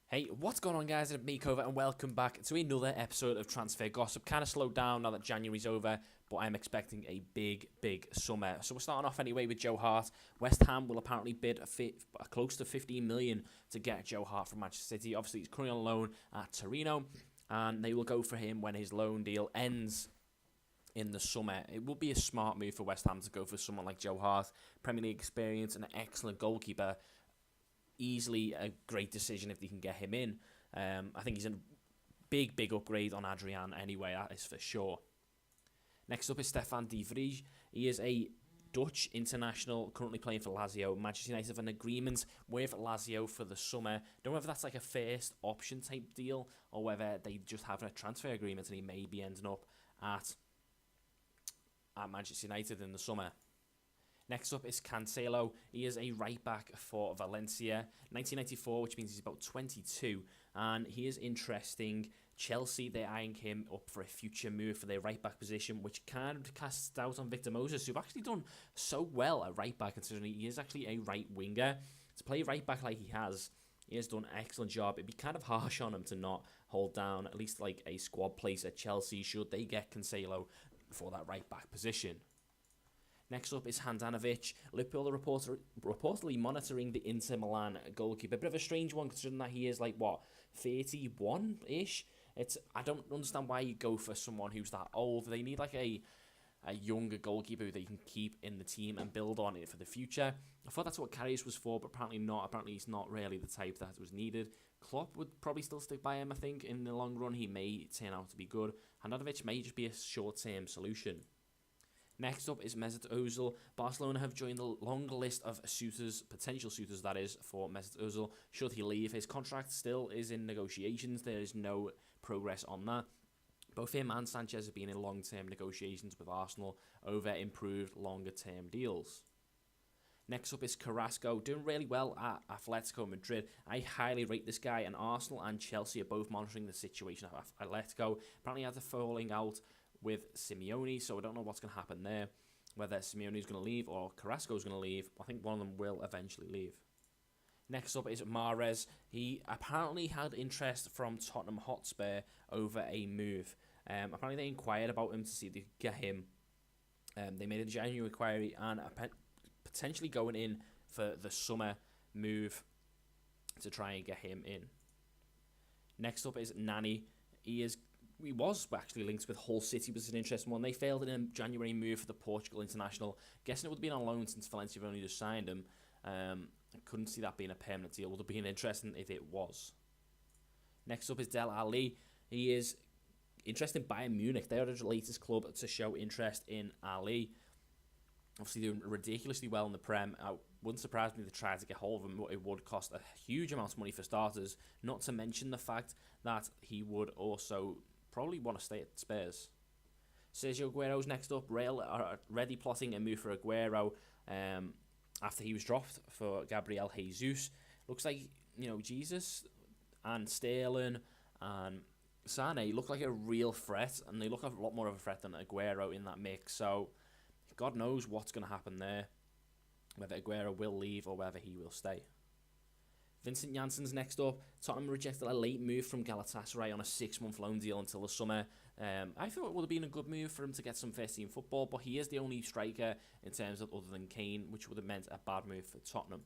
Hey, what's going on, guys? It's me, Cova, and welcome back to another episode of Transfer Gossip. Kind of slowed down now that January's over, but I'm expecting a big summer. So we're starting off anyway with Joe Hart. West Ham will apparently bid close to 15 million to get Joe Hart from Manchester City. Obviously, he's currently on loan at Torino, and they will go for him when his loan deal ends in the summer. It would be a smart move for West Ham to go for someone like Joe Hart, Premier League experience, and an excellent goalkeeper. Easily a great decision if they can get him in. I think he's a big upgrade on Adrian anyway, that is for sure. Next up is Stefan de Vrij. He is a Dutch international currently playing for Lazio. Manchester United have an agreement with Lazio for the summer. Don't know whether that's like a first option type deal or whether they just have a transfer agreement and he may be ending up at Manchester United in the summer. Next up is Cancelo. He is a right back for Valencia, 1994, which means he's about 22, and he is interesting. Chelsea, they're eyeing him up for a future move for their right back position, which kind of casts doubt on Victor Moses, who've actually done so well at right back, considering he is actually a right winger. To play right back like he has done an excellent job. It'd be kind of harsh on him to not hold down at least like a squad place at Chelsea should they get Cancelo for that right back position. Next up is Handanovic. Liverpool are reportedly monitoring the Inter Milan goalkeeper. A bit of a strange one considering that he is like, 31-ish? I don't understand why you go for someone who's that old. They need like a younger goalkeeper who they can keep in the team and build on it for the future. I thought that's what Karius was for, but apparently not. Apparently he's not really the type that was needed. Klopp would probably still stick by him, I think. In the long run, he may turn out to be good. Handanovic may just be a short-term solution. Next up is Mesut Ozil. Barcelona have joined the long list of potential suitors that is, for Mesut Ozil. Should he leave, his contract still is in negotiations. There is no progress on that. Both him and Sanchez have been in long-term negotiations with Arsenal over improved longer-term deals. Next up is Carrasco, doing really well at Atletico Madrid. I highly rate this guy, and Arsenal and Chelsea are both monitoring the situation at Atletico. Apparently, he had a falling out with Simeone, so I don't know what's going to happen there, whether Simeone is going to leave or Carrasco is going to leave. I think one of them will eventually leave. Next up is Mahrez. He apparently had interest from Tottenham Hotspur over a move. Apparently they inquired about him to see if they could get him. They made a genuine inquiry and potentially going in for the summer move to try and get him in. Next up is Nani. He was actually linked with Hull City, was an interesting one. They failed in a January move for the Portugal international. Guessing it would have been on loan since Valencia have only just signed him. I couldn't see that being a permanent deal. Would have been interesting if it was. Next up is Del Ali. He is interested in Bayern Munich. They are the latest club to show interest in Ali. Obviously doing ridiculously well in the Prem. It wouldn't surprise me if they tried to get hold of him. It would cost a huge amount of money for starters. Not to mention the fact that he would also probably want to stay at Spurs. Sergio Aguero's next up. Real are already plotting a move for Aguero after he was dropped for Gabriel Jesus. Looks like, Jesus and Sterling and Sané look like a real threat, and they look a lot more of a threat than Aguero in that mix. So God knows what's going to happen there, whether Aguero will leave or whether he will stay. Vincent Janssen's next up. Tottenham rejected a late move from Galatasaray on a 6-month loan deal until the summer. I thought it would have been a good move for him to get some first-team football, but he is the only striker in terms of other than Kane, which would have meant a bad move for Tottenham.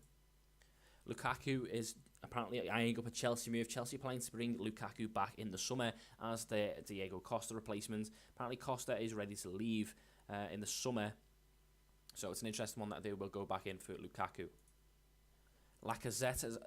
Lukaku is apparently eyeing up a Chelsea move. Chelsea planning to bring Lukaku back in the summer as their Diego Costa replacement. Apparently Costa is ready to leave in the summer, so it's an interesting one that they will go back in for Lukaku. Lacazette has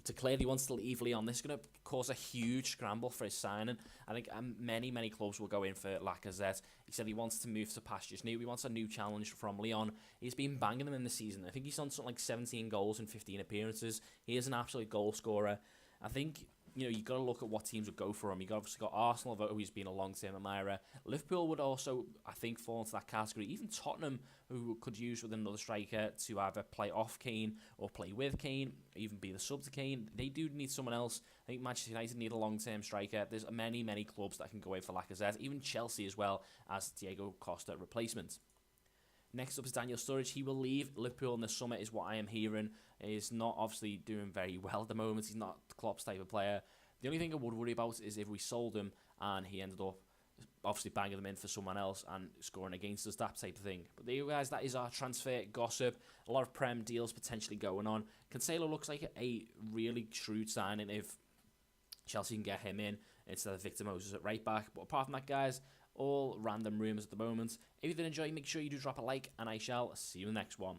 declared he wants to leave Lyon. This is going to cause a huge scramble for his signing. I think many clubs will go in for Lacazette. He said he wants to move to pastures new. He wants a new challenge from Lyon. He's been banging them in the season. I think he's done something like 17 goals in 15 appearances. He is an absolute goal scorer. I think you've got to look at what teams would go for him. You've obviously got Arsenal, who's been a long-term admirer. Liverpool would also, I think, fall into that category. Even Tottenham, who could use with another striker to either play off Kane or play with Kane, even be the sub to Kane. They do need someone else. I think Manchester United need a long-term striker. There's many clubs that can go in for Lacazette, even Chelsea as well as Diego Costa replacement. Next up is Daniel Sturridge. He will leave Liverpool in the summer, is what I am hearing. He's not obviously doing very well at the moment. He's not Klopp's type of player. The only thing I would worry about is if we sold him and he ended up obviously banging them in for someone else and scoring against us, that type of thing. But there you guys, that is our transfer gossip. A lot of Prem deals potentially going on. Cancelo looks like a really shrewd signing if Chelsea can get him in instead of Victor Moses at right back. But apart from that, guys, all random rumours at the moment. If you did enjoy, make sure you do drop a like, and I shall see you in the next one.